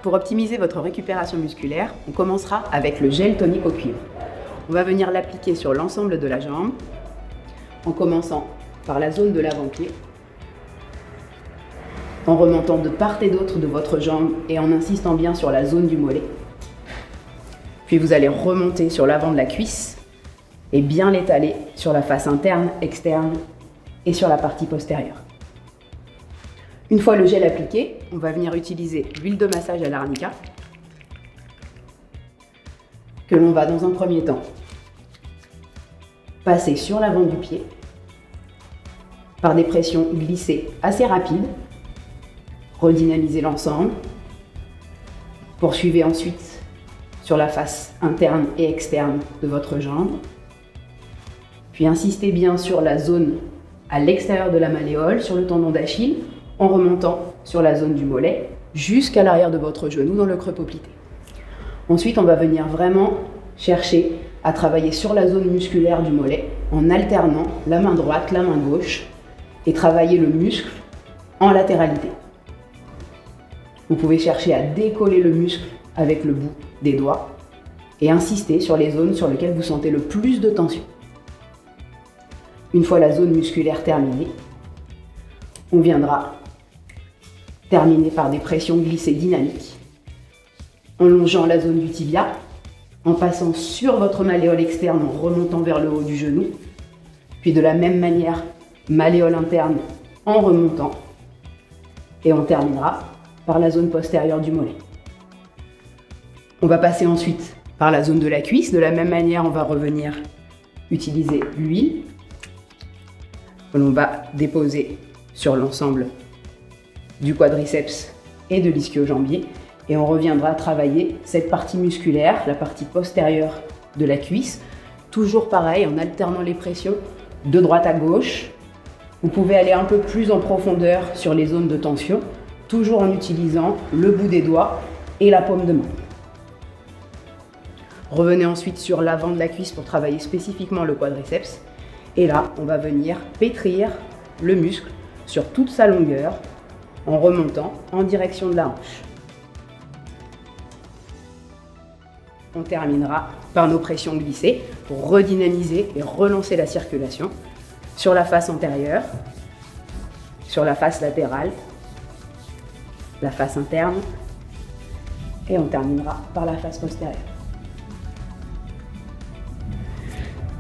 Pour optimiser votre récupération musculaire, on commencera avec le gel tonique au cuivre. On va venir l'appliquer sur l'ensemble de la jambe, en commençant par la zone de l'avant-pied, en remontant de part et d'autre de votre jambe et en insistant bien sur la zone du mollet. Puis vous allez remonter sur l'avant de la cuisse et bien l'étaler sur la face interne, externe et sur la partie postérieure. Une fois le gel appliqué, on va venir utiliser l'huile de massage à l'arnica que l'on va dans un premier temps passer sur l'avant du pied par des pressions glissées assez rapides, redynamiser l'ensemble. Poursuivez ensuite sur la face interne et externe de votre jambe. Puis insistez bien sur la zone à l'extérieur de la malléole, sur le tendon d'Achille, en remontant sur la zone du mollet jusqu'à l'arrière de votre genou dans le creux poplité. Ensuite, on va venir vraiment chercher à travailler sur la zone musculaire du mollet en alternant la main droite, la main gauche et travailler le muscle en latéralité. Vous pouvez chercher à décoller le muscle avec le bout des doigts et insister sur les zones sur lesquelles vous sentez le plus de tension. Une fois la zone musculaire terminée, on viendra terminer par des pressions glissées dynamiques, en longeant la zone du tibia, en passant sur votre malléole externe, en remontant vers le haut du genou, puis de la même manière, malléole interne en remontant, et on terminera par la zone postérieure du mollet. On va passer ensuite par la zone de la cuisse. De la même manière, on va revenir utiliser l'huile que l'on va déposer sur l'ensemble du quadriceps et de l'ischio-jambier. Et on reviendra travailler cette partie musculaire, la partie postérieure de la cuisse. Toujours pareil, en alternant les pressions de droite à gauche. Vous pouvez aller un peu plus en profondeur sur les zones de tension, toujours en utilisant le bout des doigts et la paume de main. Revenez ensuite sur l'avant de la cuisse pour travailler spécifiquement le quadriceps. Et là, on va venir pétrir le muscle sur toute sa longueur en remontant en direction de la hanche. On terminera par nos pressions glissées pour redynamiser et relancer la circulation sur la face antérieure, sur la face latérale, la face interne et on terminera par la face postérieure.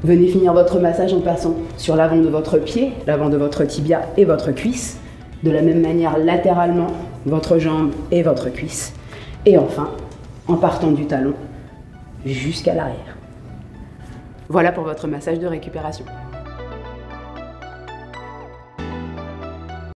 Venez finir votre massage en passant sur l'avant de votre pied, l'avant de votre tibia et votre cuisse. De la même manière, latéralement, votre jambe et votre cuisse. Et enfin, en partant du talon jusqu'à l'arrière. Voilà pour votre massage de récupération.